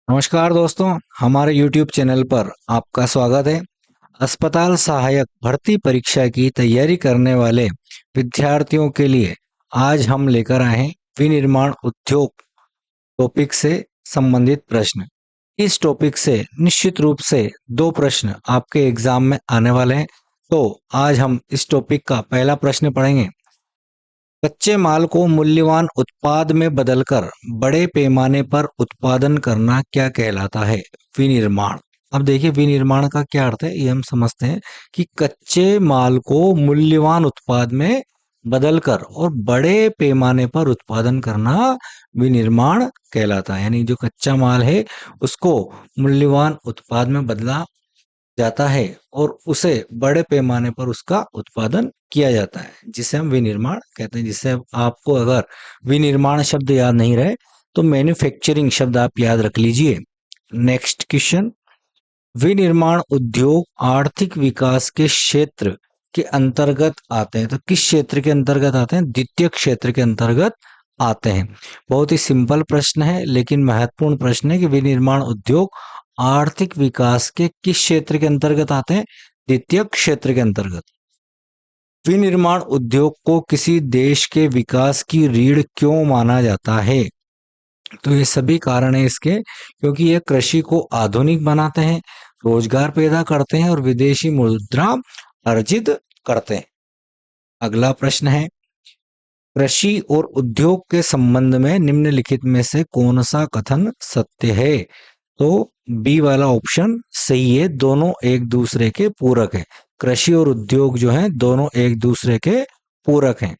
नमस्कार दोस्तों, हमारे YouTube चैनल पर आपका स्वागत है। अस्पताल सहायक भर्ती परीक्षा की तैयारी करने वाले विद्यार्थियों के लिए आज हम लेकर आए हैं विनिर्माण उद्योग टॉपिक से संबंधित प्रश्न। इस टॉपिक से निश्चित रूप से दो प्रश्न आपके एग्जाम में आने वाले हैं। तो आज हम इस टॉपिक का पहला प्रश्न पढ़ेंगे। कच्चे माल को मूल्यवान उत्पाद में बदलकर बड़े पैमाने पर उत्पादन करना क्या कहलाता है? विनिर्माण। अब देखिए विनिर्माण का क्या अर्थ है ये हम समझते हैं कि कच्चे माल को मूल्यवान उत्पाद में बदलकर और बड़े पैमाने पर उत्पादन करना विनिर्माण कहलाता है। यानी जो कच्चा माल है उसको मूल्यवान उत्पाद में बदला जाता है और उसे बड़े पैमाने पर उसका उत्पादन किया जाता है, जिसे हम विनिर्माण कहते हैं। जिससे आपको अगर विनिर्माण शब्द याद नहीं रहे तो मैन्युफैक्चरिंग शब्द आप याद रख लीजिए। Next question. विनिर्माण उद्योग आर्थिक विकास के क्षेत्र के अंतर्गत आते हैं। तो किस क्षेत्र के अंतर्गत आते हैं? द्वितीय क्षेत्र के अंतर्गत आते हैं। बहुत ही सिंपल प्रश्न है लेकिन महत्वपूर्ण प्रश्न है कि विनिर्माण उद्योग आर्थिक विकास के किस क्षेत्र के अंतर्गत आते हैं? द्वितीय क्षेत्र के अंतर्गत। विनिर्माण उद्योग को किसी देश के विकास की रीढ़ क्यों माना जाता है? तो ये सभी कारण है इसके, क्योंकि ये कृषि को आधुनिक बनाते हैं, रोजगार पैदा करते हैं और विदेशी मुद्रा अर्जित करते हैं। अगला प्रश्न है, कृषि और उद्योग के संबंध में निम्नलिखित में से कौन सा कथन सत्य है? तो बी वाला ऑप्शन सही है, दोनों एक दूसरे के पूरक है। कृषि और उद्योग जो है दोनों एक दूसरे के पूरक हैं।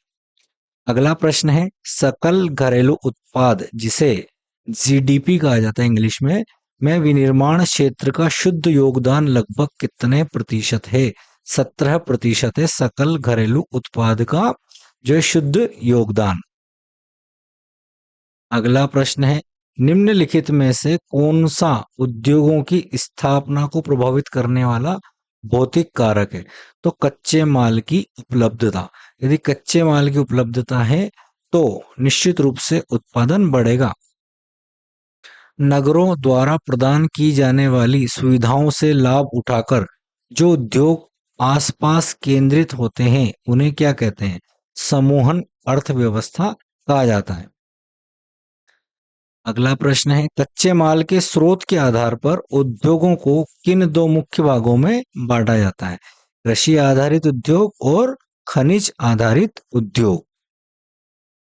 अगला प्रश्न है, सकल घरेलू उत्पाद जिसे जीडीपी कहा जाता है इंग्लिश में विनिर्माण क्षेत्र का शुद्ध योगदान लगभग कितने प्रतिशत है? 17% है सकल घरेलू उत्पाद का जो है शुद्ध योगदान। अगला प्रश्न है, निम्नलिखित में से कौन सा उद्योगों की स्थापना को प्रभावित करने वाला भौतिक कारक है? तो कच्चे माल की उपलब्धता। यदि कच्चे माल की उपलब्धता है तो निश्चित रूप से उत्पादन बढ़ेगा। नगरों द्वारा प्रदान की जाने वाली सुविधाओं से लाभ उठाकर जो उद्योग आसपास केंद्रित होते हैं उन्हें क्या कहते हैं? समूहन अर्थव्यवस्था कहा जाता है। अगला प्रश्न है, कच्चे माल के स्रोत के आधार पर उद्योगों को किन दो मुख्य भागों में बांटा जाता है? कृषि आधारित उद्योग और खनिज आधारित उद्योग।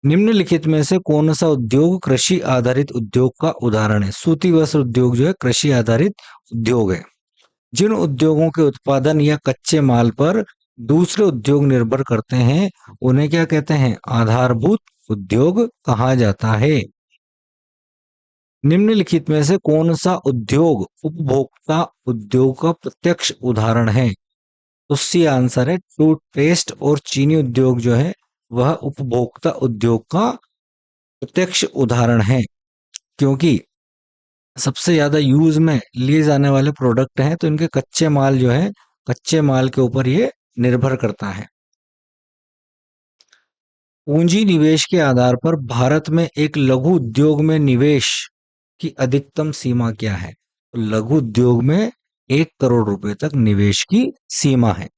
निम्नलिखित में से कौन सा उद्योग कृषि आधारित उद्योग का उदाहरण है? सूती वस्त्र उद्योग जो है कृषि आधारित उद्योग है। जिन उद्योगों के उत्पादन या कच्चे माल पर दूसरे उद्योग निर्भर करते हैं उन्हें क्या कहते हैं? आधारभूत उद्योग कहा जाता है। निम्नलिखित में से कौन सा उद्योग उपभोक्ता उद्योग का प्रत्यक्ष उदाहरण है? तो सी आंसर है, टूथपेस्ट और चीनी उद्योग जो है वह उपभोक्ता उद्योग का प्रत्यक्ष उदाहरण है, क्योंकि सबसे ज्यादा यूज में लिए जाने वाले प्रोडक्ट हैं तो इनके कच्चे माल जो है कच्चे माल के ऊपर ये निर्भर करता है। पूंजी निवेश के आधार पर भारत में एक लघु उद्योग में निवेश की अधिकतम सीमा क्या है? तो लघु उद्योग में 1 करोड़ रुपए तक निवेश की सीमा है।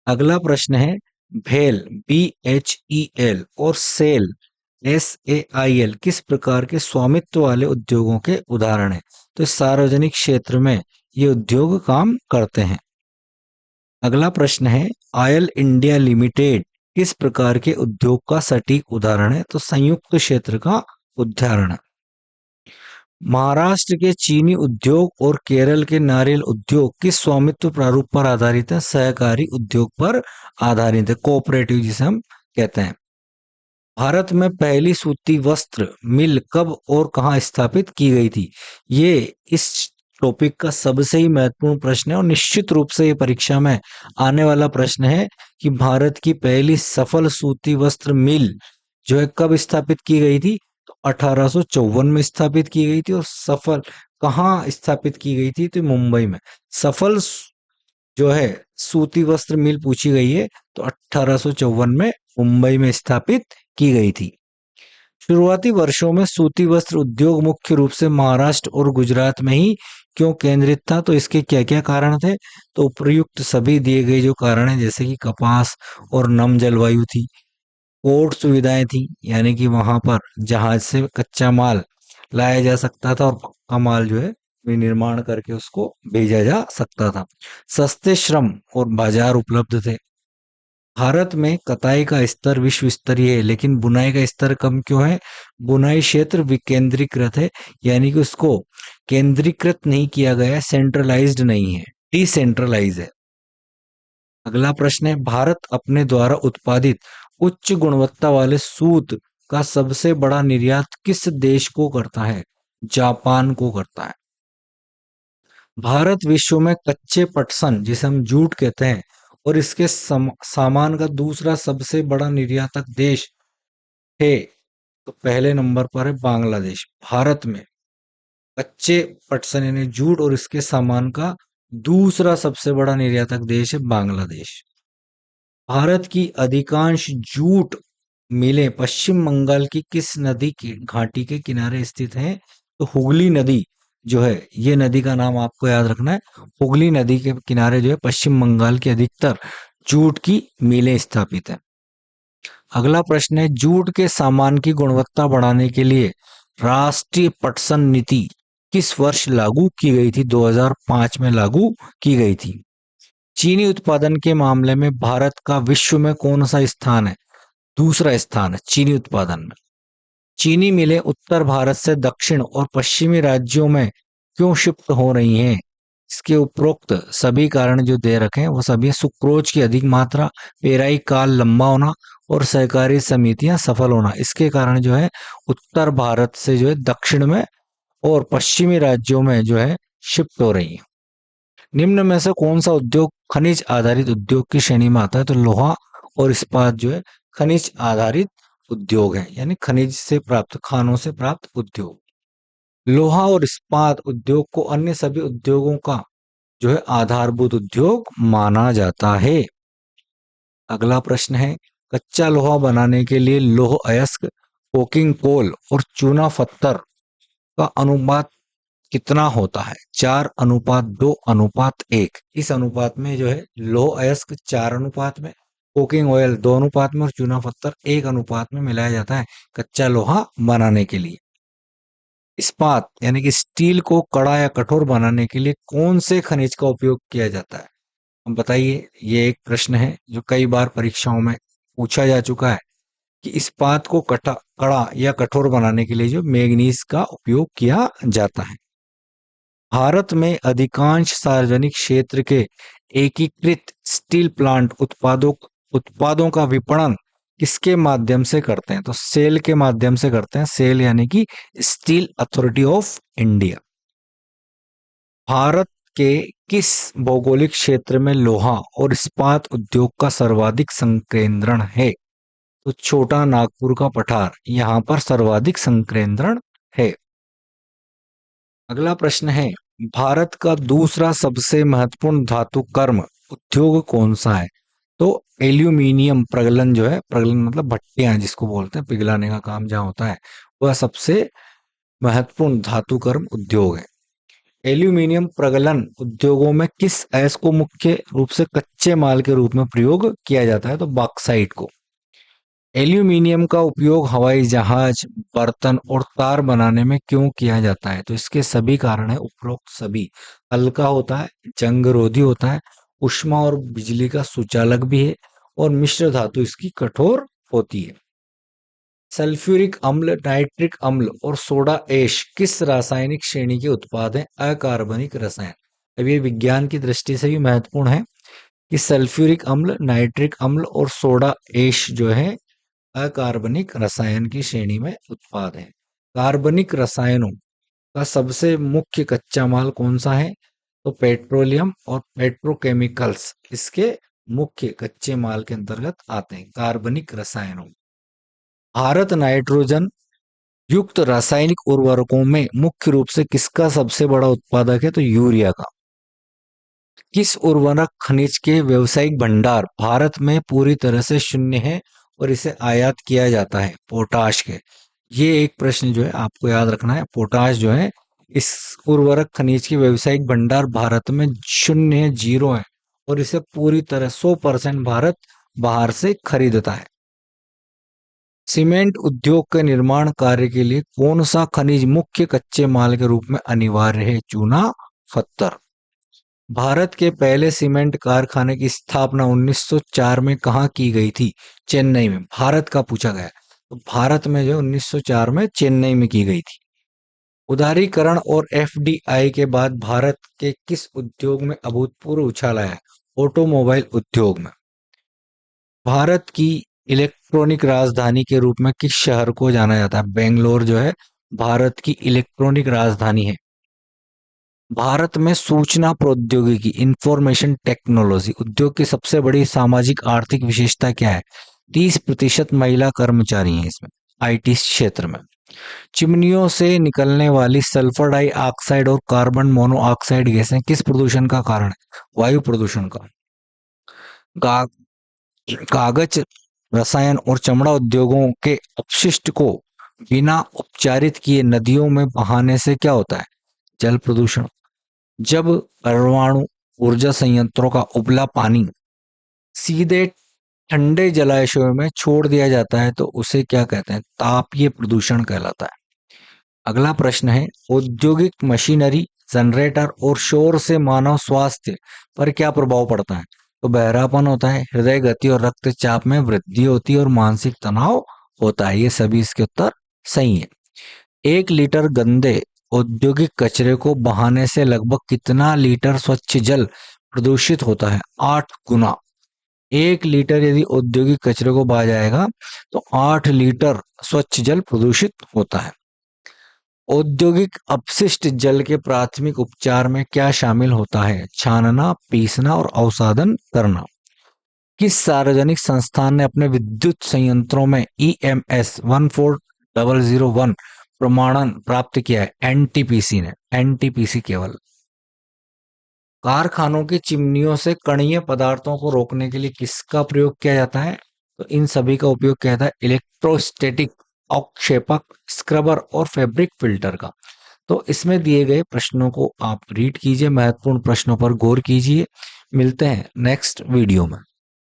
अगला प्रश्न है, भेल BHEL और सेल SAIL किस प्रकार के स्वामित्व वाले उद्योगों के उदाहरण हैं? तो सार्वजनिक क्षेत्र में ये उद्योग काम करते हैं। अगला प्रश्न है, ऑयल इंडिया लिमिटेड किस प्रकार के उद्योग का सटीक उदाहरण है? तो संयुक्त क्षेत्र का उदाहरण है। महाराष्ट्र के चीनी उद्योग और केरल के नारियल उद्योग किस स्वामित्व प्रारूप पर आधारित है? सहकारी उद्योग पर आधारित है, कोऑपरेटिव जिसे हम कहते हैं। भारत में पहली सूती वस्त्र मिल कब और कहां स्थापित की गई थी? ये इस टॉपिक का सबसे ही महत्वपूर्ण प्रश्न है और निश्चित रूप से ये परीक्षा में आने वाला प्रश्न है कि भारत की पहली सफल सूती वस्त्र मिल जो है कब स्थापित की गई थी? तो 1854 में स्थापित की गई थी। और सफल कहाँ स्थापित की गई थी? तो मुंबई में। सफल जो है सूती वस्त्र मिल पूछी गई है तो 1854 में मुंबई में स्थापित की गई थी। शुरुआती वर्षों में सूती वस्त्र उद्योग मुख्य रूप से महाराष्ट्र और गुजरात में ही क्यों केंद्रित था, तो इसके क्या क्या कारण थे? तो उपयुक्त सभी दिए गए जो कारण है, जैसे कि कपास और नम जलवायु थी, पोर्ट सुविधाएं थी, यानी कि वहां पर जहाज से कच्चा माल लाया जा सकता था और पक्का माल जो है विनिर्माण करके उसको भेजा जा सकता था। सस्ते श्रम और बाजार उपलब्ध थे। भारत में कताई का स्तर विश्व स्तरीय है, लेकिन बुनाई का स्तर कम क्यों है? बुनाई क्षेत्र विकेंद्रीकृत है, यानी कि उसको केंद्रीकृत नहीं किया गया है, सेंट्रलाइज्ड नहीं है, डिसेंट्रलाइज है। अगला प्रश्न है, भारत अपने द्वारा उत्पादित उच्च गुणवत्ता वाले सूत का सबसे बड़ा निर्यात किस देश को करता है? जापान को करता है। भारत विश्व में कच्चे पटसन, जिसे हम जूट कहते हैं, और इसके सामान का दूसरा सबसे बड़ा निर्यातक देश है। तो पहले नंबर पर है बांग्लादेश। भारत में कच्चे पटसन यानी जूट और इसके सामान का दूसरा सबसे बड़ा निर्यातक देश है बांग्लादेश। भारत की अधिकांश जूट मिलें पश्चिम बंगाल की किस नदी की घाटी के किनारे स्थित हैं? तो हुगली नदी जो है, ये नदी का नाम आपको याद रखना है। हुगली नदी के किनारे जो है पश्चिम बंगाल की अधिकतर जूट की मिलें स्थापित है। अगला प्रश्न है, जूट के सामान की गुणवत्ता बढ़ाने के लिए राष्ट्रीय पटसन नीति किस वर्ष लागू की गई थी? 2005 में लागू की गई थी। चीनी उत्पादन के मामले में भारत का विश्व में कौन सा स्थान है? दूसरा स्थान है चीनी उत्पादन में। चीनी मिलें उत्तर भारत से दक्षिण और पश्चिमी राज्यों में क्यों शिफ्ट हो रही हैं? इसके उपरोक्त सभी कारण जो दे रखे हैं वो सभी सुक्रोज की अधिक मात्रा, पेराई काल लंबा होना और सहकारी समितियां सफल होना, इसके कारण जो है उत्तर भारत से जो है दक्षिण में और पश्चिमी राज्यों में जो है शिफ्ट हो रही है। निम्न में से कौन सा उद्योग खनिज आधारित उद्योग की श्रेणी में आता है? तो लोहा और इस्पात जो है खनिज आधारित उद्योग है, यानी खनिज से प्राप्त, खानों से प्राप्त उद्योग। लोहा और इस्पात उद्योग को अन्य सभी उद्योगों का जो है आधारभूत उद्योग माना जाता है। अगला प्रश्न है, कच्चा लोहा बनाने के लिए लौह अयस्क, कोकिंग कोल और चूना पत्थर का अनुपात कितना होता है? 4:2:1। इस अनुपात में जो है लौह अयस्क 4 अनुपात में, कुकिंग ऑयल 2 अनुपात में और चूना पत्थर 1 अनुपात में मिलाया जाता है कच्चा लोहा बनाने के लिए। इस्पात यानी कि स्टील को कड़ा या कठोर बनाने के लिए कौन से खनिज का उपयोग किया जाता है? हम बताइए, ये एक प्रश्न है जो कई बार परीक्षाओं में पूछा जा चुका है कि इस्पात को कड़ा या कठोर बनाने के लिए जो मैग्नीज का उपयोग किया जाता है। भारत में अधिकांश सार्वजनिक क्षेत्र के एकीकृत स्टील प्लांट उत्पादों का विपणन किसके माध्यम से करते हैं? तो सेल के माध्यम से करते हैं। सेल यानी कि steel authority of India. Bharat के किस भौगोलिक क्षेत्र में लोहा और इस्पात उद्योग का सर्वाधिक संकेंद्रण है? तो छोटा नागपुर का पठार, यहां पर सर्वाधिक संकेंद्रण है। अगला प्रश्न है, भारत का दूसरा सबसे महत्वपूर्ण धातु कर्म उद्योग कौन सा है? तो एल्यूमिनियम प्रगलन जो है, प्रगलन मतलब भट्टियां जिसको बोलते हैं, पिघलाने का काम जहां होता है, वह सबसे महत्वपूर्ण धातु कर्म उद्योग है। एल्यूमिनियम प्रगलन उद्योगों में किस अयस्क को मुख्य रूप से कच्चे माल के रूप में प्रयोग किया जाता है? तो बॉक्साइट को। एल्यूमीनियम का उपयोग हवाई जहाज, बर्तन और तार बनाने में क्यों किया जाता है? तो इसके सभी कारण है उपरोक्त सभी। हल्का होता है, जंग रोधी होता है, ऊष्मा और बिजली का सुचालक भी है और मिश्र धातु इसकी कठोर होती है। सल्फ्यूरिक अम्ल, नाइट्रिक अम्ल और सोडा ऐश किस रासायनिक श्रेणी के उत्पाद हैं? अकार्बनिक रसायन। अब ये विज्ञान की दृष्टि से भी महत्वपूर्ण है कि सल्फ्यूरिक अम्ल, नाइट्रिक अम्ल और सोडा ऐश जो है अकार्बनिक रसायन की श्रेणी में उत्पाद है। कार्बनिक रसायनों का सबसे मुख्य कच्चा माल कौन सा है? तो पेट्रोलियम और पेट्रोकेमिकल्स इसके मुख्य कच्चे माल के अंतर्गत आते हैं, कार्बनिक रसायनों। भारत नाइट्रोजन युक्त रासायनिक उर्वरकों में मुख्य रूप से किसका सबसे बड़ा उत्पादक है? तो यूरिया का। किस उर्वरक खनिज के व्यावसायिक भंडार भारत में पूरी तरह से शून्य है और इसे आयात किया जाता है? पोटाश के। ये एक प्रश्न जो है आपको याद रखना है। पोटाश जो है इस उर्वरक खनिज की व्यावसायिक भंडार भारत में शून्य, जीरो है, और इसे पूरी तरह 100% भारत बाहर से खरीदता है। सीमेंट उद्योग के निर्माण कार्य के लिए कौन सा खनिज मुख्य कच्चे माल के रूप में अनिवार्य है? चूना, पत्थर। भारत के पहले सीमेंट कारखाने की स्थापना 1904 में कहाँ की गई थी? चेन्नई में। भारत का पूछा गया है। तो भारत में जो 1904 में चेन्नई में की गई थी। उदारीकरण और एफडीआई के बाद भारत के किस उद्योग में अभूतपूर्व उछाल आया है? ऑटोमोबाइल उद्योग में। भारत की इलेक्ट्रॉनिक राजधानी के रूप में किस शहर को जाना जाता है? बेंगलोर जो है भारत की इलेक्ट्रॉनिक राजधानी है। भारत में सूचना प्रौद्योगिकी, इंफॉर्मेशन टेक्नोलॉजी उद्योग की सबसे बड़ी सामाजिक आर्थिक विशेषता क्या है? 30% महिला कर्मचारी हैं इसमें, आईटी क्षेत्र में। चिमनियों से निकलने वाली सल्फर डाई ऑक्साइड और कार्बन मोनोऑक्साइड गैसें किस प्रदूषण का कारण है? वायु प्रदूषण का। का, कागज, रसायन और चमड़ा उद्योगों के अपशिष्ट को बिना उपचारित किए नदियों में बहाने से क्या होता है? जल प्रदूषण। जब परमाणु ऊर्जा संयंत्रों का उबला पानी सीधे ठंडे जलाशयों में छोड़ दिया जाता है तो उसे क्या कहते हैं? तापीय प्रदूषण कहलाता है। अगला प्रश्न है, औद्योगिक मशीनरी, जनरेटर और शोर से मानव स्वास्थ्य पर क्या प्रभाव पड़ता है? तो बहरापन होता है, हृदय गति और रक्तचाप में वृद्धि होती है और मानसिक तनाव होता है। ये सभी इसके उत्तर सही है। 1 लीटर गंदे औद्योगिक कचरे को बहाने से लगभग कितना लीटर स्वच्छ जल प्रदूषित होता है? 8 गुना। 1 लीटर यदि औद्योगिक कचरे को बहा जाएगा तो 8 लीटर स्वच्छ जल प्रदूषित होता है। औद्योगिक अपशिष्ट जल के प्राथमिक उपचार में क्या शामिल होता है? छानना, पीसना और अवसादन करना। किस सार्वजनिक संस्थान ने अपने विद्युत संयंत्रों में EMS 14001 प्रमाणन प्राप्त किया है? एनटीपीसी ने। एनटीपीसी केवल। कारखानों की चिमनियों से कणीय पदार्थों को रोकने के लिए किसका प्रयोग किया जाता है? तो इन सभी का उपयोग किया जाता है इलेक्ट्रोस्टैटिक अवक्षेपक, स्क्रबर और फैब्रिक फिल्टर का। तो इसमें दिए गए प्रश्नों को आप रीड कीजिए, महत्वपूर्ण प्रश्नों पर गौर कीजिए। मिलते हैं नेक्स्ट वीडियो में।